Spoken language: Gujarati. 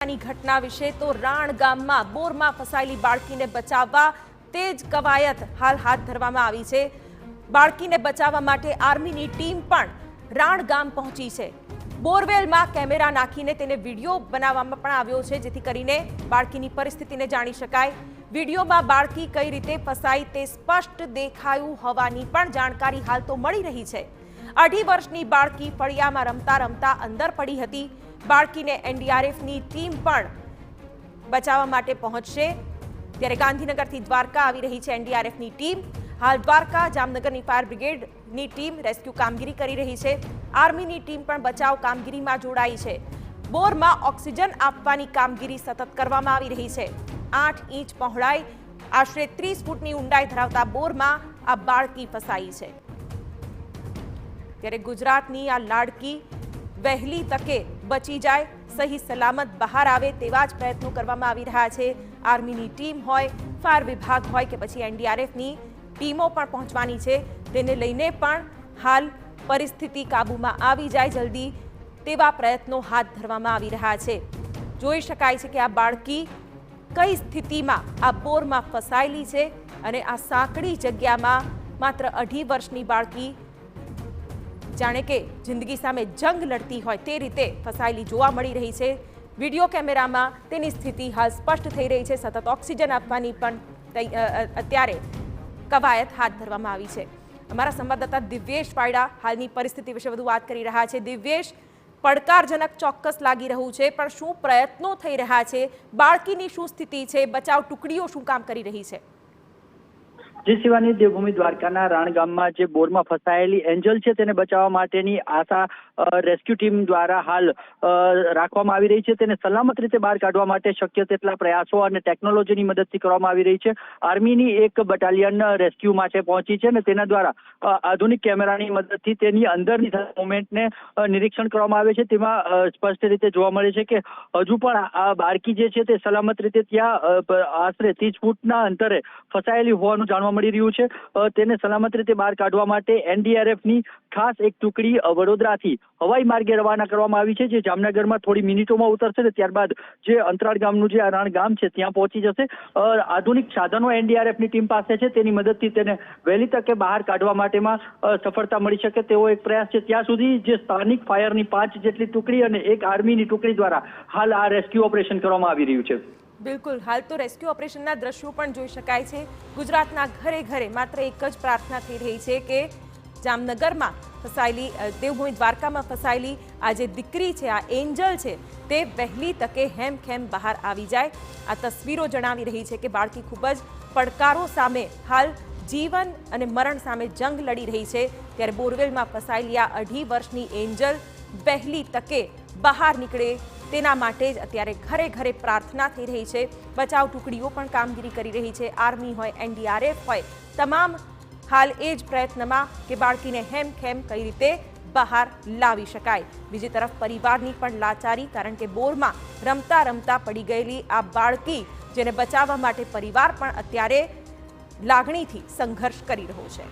આપવાની ઘટના વિશે તો રાણ ગામમાં બોરમાં ફસાયેલી બાળકીને બચાવવા તેજ કવાયત હાલ હાથ ધરવામાં આવી છે। બાળકીને બચાવવા માટે આર્મીની ટીમ પણ રાણ ગામ પહોંચી છે। બોરવેલમાં કેમેરા નાખીને તેને વિડીયો બનાવવામાં પણ આવ્યો છે, જેથી કરીને બાળકીની પરિસ્થિતિને જાણી શકાય। વિડીયોમાં બાળકી કઈ રીતે ફસાઈ તે સ્પષ્ટ દેખાયું હોવાની પણ જાણકારી હાલ તો મળી રહી છે। 2.5 વર્ષની બાળકી ફળિયામાં રમતા રમતા અંદર પડી હતી। બાળકીને એનડીઆરએફની ટીમ પણ બચાવવા માટે પહોંચશે। ત્યારે ગાંધીનગરથી દ્વારકા આવી રહી છે એનડીઆરએફની ટીમ। હાલ દ્વારકા જામનગરની ફાયર બ્રિગેડની ટીમ રેસ્ક્યુ કામગીરી કરી રહી છે। આર્મીની ટીમ પણ બચાવ કામગીરીમાં જોડાઈ છે। બોરમાં ઓક્સિજન આપવાની કામગીરી સતત કરવામાં આવી રહી છે। 8 ઇંચ પહોળાઈ, આશરે 30 ફૂટની ઊંડાઈ ધરાવતા બોરમાં આ બાળકી ફસાઈ છે। ત્યારે ગુજરાતની આ લાડકી વહેલી તકે બચી જાય, સહી સલામત બહાર આવે તેવા જ પ્રયત્નો કરવામાં આવી રહ્યા છે। આર્મીની ટીમ હોય, ફાયર વિભાગ હોય કે પછી એનડીઆરએફની ટીમો પણ પહોંચવાની છે। તેને લઈને પણ હાલ પરિસ્થિતિ કાબૂમાં આવી જાય જલ્દી તેવા પ્રયત્નો હાથ ધરવામાં આવી રહ્યા છે। જોઈ શકાય છે કે આ બાળકી કઈ સ્થિતિમાં આ બોરમાં ફસાયેલી છે અને આ સાંકડી જગ્યામાં માત્ર 2.5 વર્ષની બાળકી જાણે કે જિંદગી સામે જંગ લડતી હોય તે રીતે ફસાયેલી જોવા મળી રહી છે। વિડીયો કેમેરામાં તેની સ્થિતિ હાલ સ્પષ્ટ થઈ રહી છે। સતત ઓક્સિજન આપવાની પણ અત્યારે કવાયત હાથ ધરવામાં આવી છે। અમારા સંવાદદાતા દિવ્યેશ પાયડા હાલની પરિસ્થિતિ વિશે વધુ વાત કરી રહ્યા છે। દિવ્યેશ, પડકારજનક ચોક્કસ લાગી રહ્યું છે, પણ શું પ્રયત્નો થઈ રહ્યા છે? બાળકીની શું સ્થિતિ છે? બચાવ ટુકડીઓ શું કામ કરી રહી છે? જે શિવાની, દેવભૂમિ દ્વારકાના રાણ ગામમાં જે બોરમાં ફસાયેલી એન્જલ છે તેને બચાવવા માટેની આશા રેસ્ક્યુ ટીમ દ્વારા હાલ રાખવામાં આવી રહી છે। તેને સલામત રીતે બહાર કાઢવા માટે શક્ય તેટલા પ્રયાસો અને ટેકનોલોજીની મદદથી કરવામાં આવી રહી છે। આર્મીની એક બટાલિયન રેસ્ક્યુ માટે પહોંચી છે અને તેના દ્વારા આધુનિક કેમેરાની મદદથી તેની અંદરની મુવમેન્ટને નિરીક્ષણ કરવામાં આવે છે। તેમાં સ્પષ્ટ રીતે જોવા મળે છે કે હજુ પણ આ બાળકી જે છે તે સલામત રીતે ત્યાં આશરે 30 ફૂટના અંતરે ફસાયેલી હોવાનું જાણવા મળી રહ્યું છે। તેને સલામત રીતે બહાર કાઢવા માટે એનડીઆરએફની ખાસ એક ટુકડી વડોદરાથી હવાઈ માર્ગે રવાના કરવામાં આવી છે, જે જામનગરમાં થોડી મિનિટોમાં ઉતરશે ને ત્યારબાદ જે અંતરાળ ગામનું જે રાણ ગામ છે ત્યાં પહોંચી જશે। આધુનિક સાધનો એનડીઆરએફની ટીમ પાસે છે, તેની મદદથી તેને વહેલી તકે બહાર કાઢવા માટેમાં સફળતા મળી શકે તેવો એક પ્રયાસ છે। ત્યાં સુધી જે સ્થાનિક ફાયરની 5 જેટલી ટુકડી અને એક આર્મીની ટુકડી દ્વારા હાલ આ રેસ્ક્યુ ઓપરેશન કરવામાં આવી રહ્યું છે। બિલકુલ, હાલ તો રેસ્ક્યુ ઓપરેશનના દ્રશ્યો પણ જોઈ શકાય છે। ગુજરાતના ઘરે ઘરે માત્ર એક જ પ્રાર્થના થઈ રહી છે કે જામનગરમાં ફસાયેલી, દેવભૂમિ દ્વારકામાં ફસાયેલી આ જે દીકરી છે, આ એન્જલ છે, તે વહેલી તકે હેમખેમ બહાર આવી જાય। આ તસવીરો જણાવી રહી છે કે બાળકી ખૂબ જ પડકારો સામે હાલ જીવન અને મરણ સામે જંગ લડી રહી છે। ત્યારે બોરવેલમાં ફસાયેલી આ 2.5 વર્ષની એન્જલ વહેલી તકે બહાર નીકળે તેના માટે જ અત્યારે ઘરે ઘરે પ્રાર્થના થઈ રહી છે। બચાવ ટુકડીઓ પણ કામગીરી કરી રહી છે। આર્મી હોય, એનડીઆરએફ હોય, તમામ હાલ એ જ પ્રયત્નમાં કે બાળકીને હેમખેમ કઈ રીતે બહાર લાવી શકાય। બીજી તરફ પરિવારની પણ લાચારી, કારણ કે બોરમાં રમતા રમતા પડી ગયેલી આ બાળકી, જેને બચાવવા માટે પરિવાર પણ અત્યારે લાગણીથી સંઘર્ષ કરી રહ્યો છે।